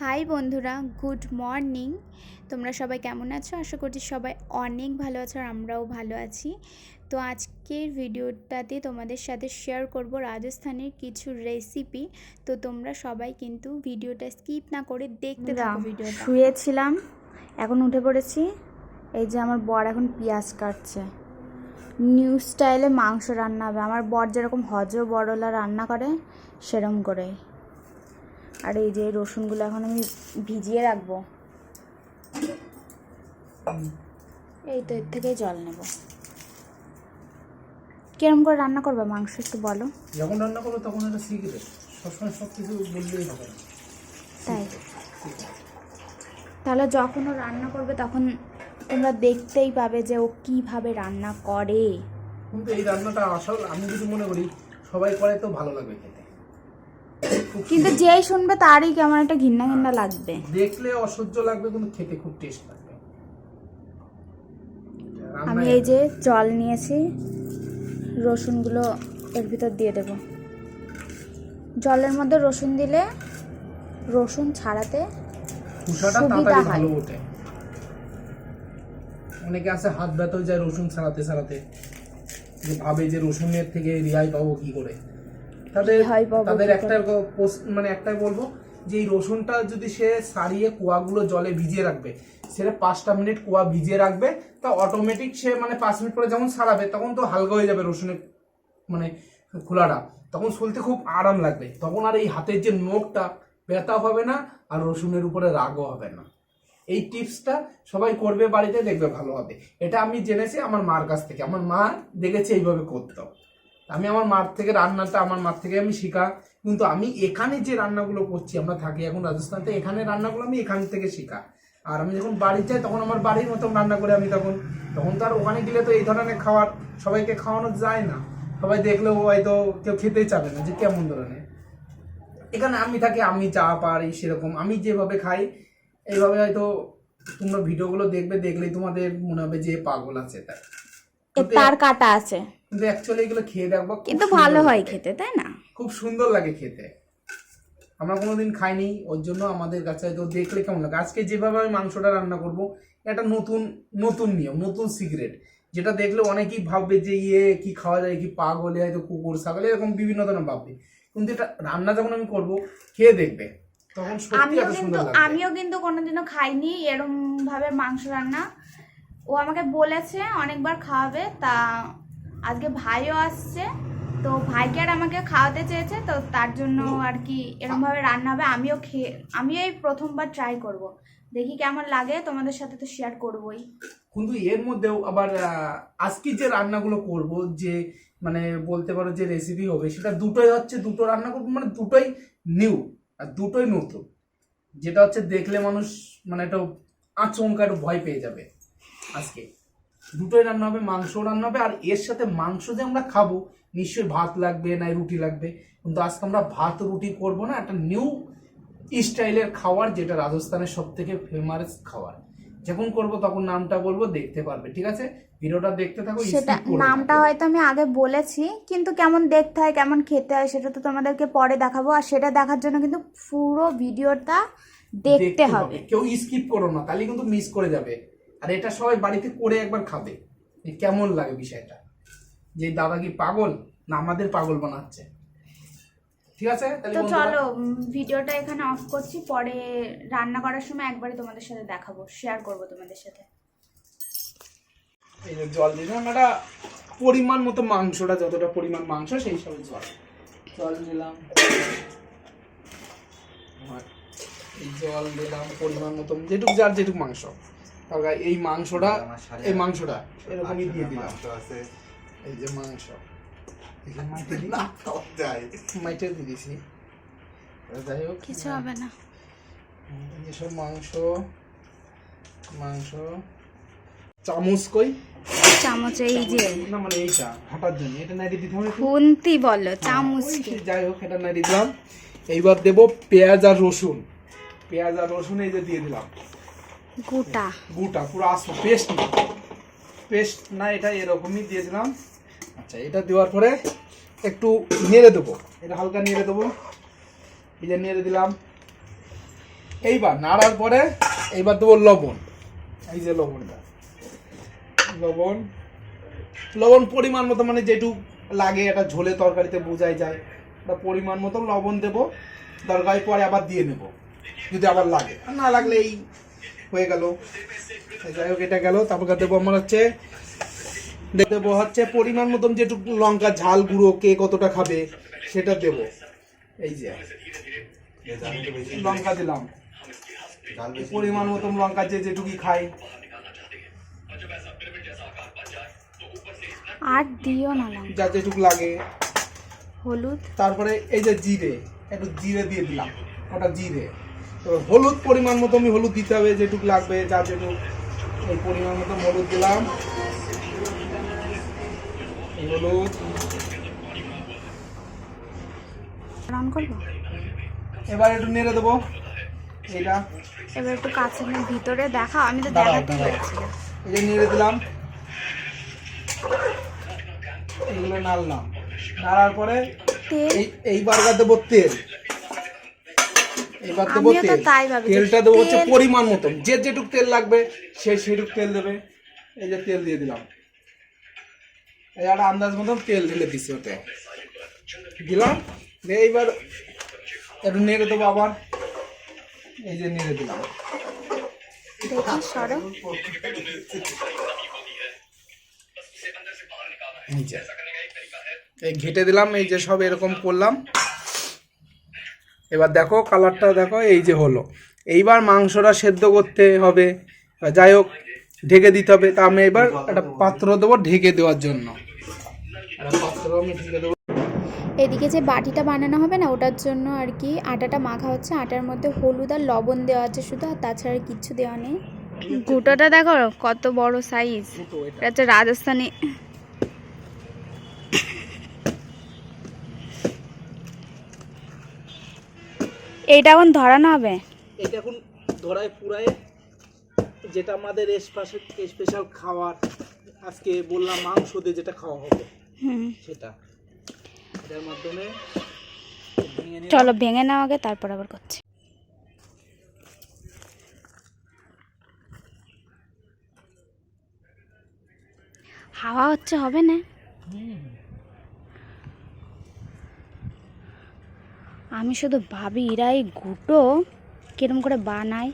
High বন্ধুরা, good morning. তোমরা সবাই কেমন আছো? আশা করছি সবাই অনেক ভালো আছো আর আমরাও ভালো আছি। তো আজকের ভিডিওটাতে তোমাদের সাথে শেয়ার করব রাজস্থানের কিছু রেসিপি। তো তোমরা সবাই কিন্তু ভিডিওটা স্কিপ না করে দেখতে থাকো ভিডিওটা। শুয়েছিলাম, এখন উঠে পড়েছি। এই যে আমার বর এখন পেঁয়াজ কাটছে, নিউ স্টাইলে মাংস রান্না হবে। আমার বর যেরকম বড়লা রান্না করে সেরকম করে। আর এই যে রসুনগুলো এখন আমি ভিজিয়ে রাখবো। এই তো এর থেকেই জল নেব। কিরম করে রান্না করবে মাংস একটু বলো। যখন রান্না করবো তখন এটা শিখবে, সবসময় সব কিছু বললেই হবে না। তাই তাহলে যখন ও রান্না করবে তখন তোমরা দেখতেই পাবে যে ও কিভাবে রান্না করে। কিন্তু এই রান্নাটা আসল আমি যদি মনে করি সবাই করে তো ভালো লাগবে খেতে, কিন্তু যেই শুনবে তারই কেমন একটা ঘৃণা ঘৃণা লাগবে, দেখলে অসহ্য লাগবে কিন্তু খেতে খুব টেস্ট লাগবে। আমি এই যে জল নিয়েছি, রসুনগুলো এর ভিতর দিয়ে দেব। জলের মধ্যে রসুন দিলে রসুন ছাড়াতে খোসাটা তাড়াতাড়ি ভালো ওঠে। অনেকে আছে হাত ব্যথা হয়ে যায় রসুন ছাড়াতে ছাড়াতে, যে ভাবে যে রসুনের থেকে রেহাই পাবো কি করে। তাদের একটাই বলবো যে এই রসুনটা যদি সে ছাড়িয়ে কোয়াগুলো জলে ভিজিয়ে রাখবে, সেটা 5টা মিনিট কোয়া ভিজিয়ে রাখবে, তা অটোমেটিক সে 5 মিনিট পরে যখন ছাড়াবে তখন তো হালকা হয়ে যাবে রসুনের খোলাটা, তখন শুলতে খুব আরাম লাগবে। তখন আর এই হাতের যে নখটা ব্যথা হবে না, আর রসুনের উপরে রাগও হবে না। এই টিপসটা সবাই করবে বাড়িতে, দেখবে ভালো হবে। এটা আমি জেনেছি আমার মার কাছ থেকে, আমার মা দেখেছে এইভাবে করতো। আমি আমার মার থেকে আমার মার থেকে আমি শিখা। কিন্তু আমি এখানে যে রান্নাগুলো করছি, আমরা থাকি এখন রাজস্থানতে, এখানে রান্নাগুলো আমি এখান থেকে শিখা। আর আমি যখন বাড়ি যাই তখন আমার বাড়ির মতো রান্না করে আমি তখন তো আর ওখানে গেলে তো এই ধরনের খাবার সবাইকে খাওয়ানো যায় না। সবাই দেখলেও হয়তো কেউ খেতেই চাবে না যে কেমন ধরনের। এখানে আমি থাকি, আমি যা পারি সেরকম আমি যেভাবে খাই এইভাবে। হয়তো তোমরা ভিডিওগুলো দেখলেই তোমাদের মনে হবে যে পাগল আছে, তার কাটা আছে, কিন্তু অ্যাকচুয়ালি এগুলো খেয়ে দেখবো, কিন্তু ভালো হয় খেতে, তাই না? খুব সুন্দর লাগে খেতে। আমরা কোনোদিন খাইনি, ওর জন্য আমাদের কাছে তো দেখলে কেমন লাগে। আজকে যেভাবে আমি মাংসটা রান্না করব, এটা নতুন নিয়ম, নতুন সিক্রেট, যেটা দেখলে অনেকেই ভাববে যে কি খাওয়া যায়, কি পাগলে হয়তো কুকুর ছাগল এরকম বিভিন্ন ধরনের ভাববে। কিন্তু এটা রান্না যখন আমি করব, খেয়ে দেখবে তখন সত্যি এত সুন্দর লাগবে। আমিও কিন্তু কোনোদিনও খাইনি এরকম ভাবে মাংস রান্না। ও আমাকে বলেছে অনেকবার খাওয়াবে, তা আজকে ভাইও আসছে, তো ভাইকে আর আমাকে খাওয়াতে চেয়েছে, তো তার জন্য আর কি এরকম ভাবে রান্না হবে। আমিও এই প্রথমবার ট্রাই করব, দেখি কেমন লাগে। তোমাদের সাথে তো শেয়ার করবই। কিন্তু এর মধ্যেও আবার আজকে যে রান্নাগুলো করব, যে বলতে পারো যে রেসিপি হবে, সেটা দুটোই হচ্ছে, দুটো রান্না করবো, দুটোই নিউ আর দুটোই নতুন। যেটা হচ্ছে দেখলে মানুষ একটা আচমকা একটু ভয় পেয়ে যাবে। আজকে দুটোই রান্না হবে, মাংস রান্না হবে, আর এর সাথে মাংস যে আমরা খাবো নিশ্চয়ই ভাত লাগবে না রুটি লাগবে। কিন্তু আজকে আমরা ভাত রুটি করবো না, একটা নিউ স্টাইলের খাবার, যেটা রাজস্থানের সব থেকে ফেমাস খাবার। যখন করব তখন নামটা বলবো, দেখতে পারবে। ঠিক আছে, ভিডিওটা দেখতে থাকো। সেটা নামটা হয়তো আমি আগে বলেছি, কিন্তু কেমন দেখতে হয় কেমন খেতে হয় সেটা তো তোমাদেরকে পরে দেখাবো। আর সেটা দেখার জন্য কিন্তু পুরো ভিডিওটা দেখতে হবে, কেউ স্কিপ করো না, তাহলে কিন্তু মিস করে যাবে। আর এটা সবাই বাড়িতে করে একবার খাবে, কেমন লাগে বিষয়টা, যে দাদা কি পাগল না আমাদের পাগল বানাচ্ছে। ঠিক আছে, তো চলো ভিডিওটা এখানে অফ করছি, পরে রান্না করার সময় একবারে তোমাদের সাথে দেখাবো, শেয়ার করব তোমাদের সাথে। এই যে জল দিলাম, এটা পরিমাণ মতো, মাংসটা যতটা পরিমাণ মাংস সেই হিসাবে জল দিলাম। জল দিলাম পরিমাণ মতো, যেটুক মাংস। এই মাংসটা এরকমই দিয়ে দিলাম। এই যে মাংস মাইটে দিয়ে দিছি, যাই হোক কিছু হবে না। এসব মাংস চামচ কই, চামচ এই যে না এইটা হাঁটার জন্য, এটা নাই দিতে হবে, খুন্তি বলো চামচ, যাই হোক এটা নাই দিলাম। এইবার দেবো পেঁয়াজ আর রসুন, এই যে দিয়ে দিলাম গোটা পুরো আস্ত পেস্ট না, এটা এরকমই দিয়ে দিলাম। আচ্ছা, এটা দেওয়ার পরে একটু নেড়ে দেবো, এটা হালকা নেড়ে দেবো। এই যে নেড়ে দিলাম। এইবার নাড়ার পরে এইবার দেবো লবণ। এই যে লবণটা, লবণ লবণ পরিমাণ মতো, মানে যেটুকু লাগে এটা ঝোলে তরকারিতে বোঝাই যায়, বা পরিমাণ মতো লবণ দেবো। তরকারি পরে আবার দিয়ে নেব যদি আবার লাগে, আর না লাগলে এই হয়ে গেল। যাই হোক, এটা গেল। তারপর দেবো আমার হচ্ছে পরিমাণ মতন যেটুকু লঙ্কা ঝাল গুঁড়ো, কে কতটা খাবে সেটা দেবো। এই যে লঙ্কা দিলাম, পরিমাণ মতন লঙ্কা যে যেটুকুই খাই। আর দিও না লঙ্কা, যা যেটুকু লাগে। হলুদ, তারপরে এই যে জিরে, একটু জিরে দিয়ে দিলাম, ওটা জিরে। তো হলুদ পরিমাণ মতো আমি হলুদ দিতে হবে, যেটুকু লাগবে, যা যেটুকু এই পরিমাণ মতো হলুদ দিলাম। হলুদ রান করবো। এবার একটু নেড়ে দেবো এইটা। এবার একটু কাছে নিয়ে ভিতরে দেখা, আমি তো দাঁড়াও, দেখাতে দাঁড়াও। পারছি না। এই যে নেড়ে দিলাম, এগুলো নাড়লাম। নাড়ার পরে তেল, এইবার দেবো তেল। এবার দেবো আমিও তো তেল। তাই ভাবি যে তেলটা দেবো হচ্ছে তেল- পরিমাণ মতন, যে যেটুকু তেল লাগবে সে সেটুকু তেল দেবে। এই যে তেল দিয়ে দিলাম, এই একটা আন্দাজ মতন তেল ঢেলে দিচ্ছি ওতে দিলাম। দিয়ে এইবার একটু নেড়ে দেবো আবার। এই যে নেড়ে দিলাম। দেখি সরো। এই ঘেটে দিলাম, এই যে সব এরকম করলাম। এবার দেখো কালারটা দেখো, এই যে হলো। এইবার মাংসটা সেদ্ধ করতে হবে, যাই হোক ঢেকে দিতে হবে। তা আমি এবার একটা পাত্র দেবো ঢেকে দেওয়ার জন্য। একটা পাত্র আমি ঢেকে দেবো। এদিকে যে বাটিটা বানানো হবে না, ওটার জন্য আর কি আটাটা মাখা হচ্ছে। আটার মধ্যে হলুদ আর লবণ দেওয়া আছে শুধু, আর তাছাড়া আর কিচ্ছু দেওয়া নেই। গুঁটোটা দেখো কত বড় সাইজ, এটা হচ্ছে রাজস্থানি। এইটা এখন ধরানো হবে। এটা এখন ধরায় পুরায়, যেটা আমাদের স্পেশাল খাবার আজকে বললাম, মাংস দিয়ে যেটা খাওয়া হবে সেটা এটার মাধ্যমে ভেঙে নিলাম। চলো ভেঙে নাও আগে, তারপর আবার করছি। হাওয়া হচ্ছে, হবে না? আমি শুধু ভাবি এরা এই ঘুঁটো কিরম করে বানায়।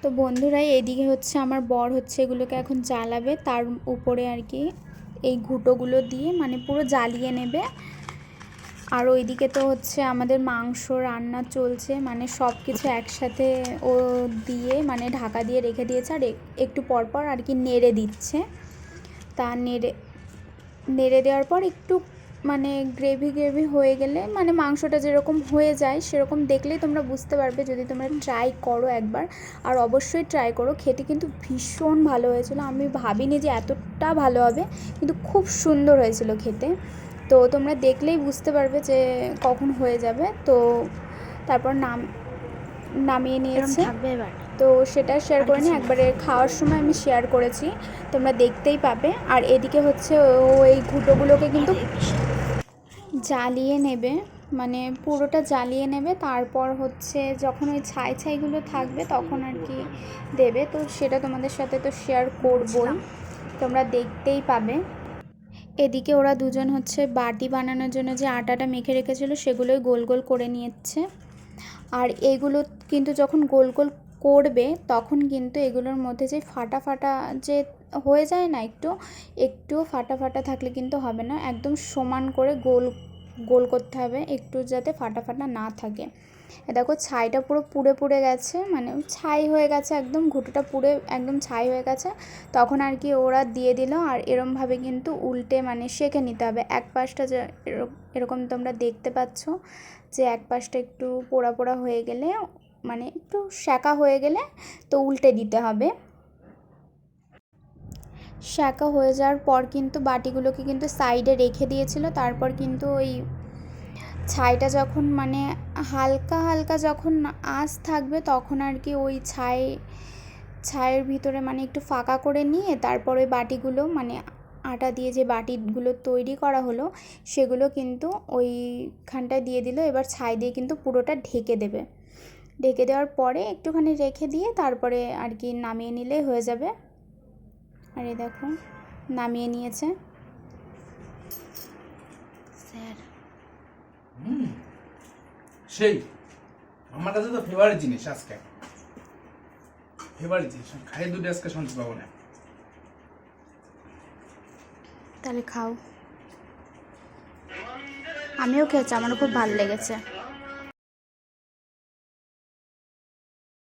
তো বন্ধুরা, এদিকে হচ্ছে আমার বর হচ্ছে এগুলোকে এখন জ্বালাবে, তার উপরে আর কি এই ঘুঁটোগুলো দিয়ে মানে পুরো জ্বালিয়ে নেবে। আর ওইদিকে তো হচ্ছে আমাদের মাংস রান্না চলছে, মানে সব কিছু একসাথে ও দিয়ে মানে ঢাকা দিয়ে রেখে দিয়েছে। আর একটু পরপর আর কি নেড়ে দিচ্ছে। তা নেড়ে দেওয়ার পর একটু মানে গ্রেভি হয়ে গেলে, মানে মাংসটা যেরকম হয়ে যায় সেরকম দেখলেই তোমরা বুঝতে পারবে, যদি তোমরা ট্রাই করো একবার। আর অবশ্যই ট্রাই করো, খেতে কিন্তু ভীষণ ভালো হয়েছিল। আমি ভাবিনি যে এতটা ভালো হবে, কিন্তু খুব সুন্দর হয়েছিল খেতে। তো তোমরা দেখলেই বুঝতে পারবে যে কখন হয়ে যাবে। তো তারপর নামিয়ে নিয়েছে, তো সেটা শেয়ার করে নিই। একবারে খাওয়ার সময় আমি শেয়ার করেছি, তোমরা দেখতেই পাবে। আর এদিকে হচ্ছে ও এই ঘুঁটোগুলোকে কিন্তু জ্বালিয়ে নেবে, মানে পুরোটা জ্বালিয়ে নেবে। তারপর হচ্ছে যখন ওই ছাইগুলো থাকবে তখন আর কি দেবে। তো সেটা তোমাদের সাথে তো শেয়ার করবই, তোমরা দেখতেই পাবে। এদিকে ওরা দুজন হচ্ছে বাটি বানানোর জন্য যে আটাটা মেখে রেখেছিলো সেগুলোই গোল গোল করে নিচ্ছে। আর এইগুলো কিন্তু যখন গোল গোল করবে তখন কিন্তু এগুলোর মধ্যে যে ফাটা ফাটা যে হয়ে যায় না, একটু ফাটা ফাটা থাকলে কিন্তু হবে না। একদম সমান করে গোল গোল করতে হবে, একটু যাতে ফাটা ফাটা না থাকে। দেখো ছাইটা পুরো পুড়ে গেছে, মানে ছাই হয়ে গেছে একদম, ঘুঁটোটা পুড়ে একদম ছাই হয়ে গেছে। তখন আর কি ওরা দিয়ে দিল। আর এরমভাবে কিন্তু উল্টে মানে সেঁকে নিতে হবে। এক পাশটা যে এরকম তোমরা দেখতে পাচ্ছ যে এক পাশটা একটু পোড়া পোড়া হয়ে গেলে, মানে একটু সেঁকা হয়ে গেলে তো উল্টে দিতে হবে। সেঁকা হয়ে যাওয়ার পর কিন্তু বাটিগুলোকে কিন্তু সাইডে রেখে দিয়েছিল। তারপর কিন্তু ওই ছাইটা যখন মানে হালকা হালকা যখন আঁচ থাকবে তখন আর কি ওই ছায়ের ভিতরে মানে একটু ফাঁকা করে নিয়ে তারপর ওই বাটিগুলো মানে আটা দিয়ে যে বাটিগুলো তৈরি করা হলো সেগুলো কিন্তু ওইখানটায় দিয়ে দিল। এবার ছাই দিয়ে কিন্তু পুরোটা ঢেকে দেবে। ঢেকে দেওয়ার পরে একটুখানি রেখে দিয়ে তারপরে আর কি নামিয়ে নিলেই হয়ে যাবে। আর এই দেখো নামিয়ে নিয়েছে। স্যার সেই আমার কাছে তো ফেভারিট জিনিস, আজকে ফেভারিট জিনিস খাই দুটো আজকে শান্তি পাবো না। তাহলে খাও। আমিও খেয়েছি, আমারও খুব ভালো লেগেছে।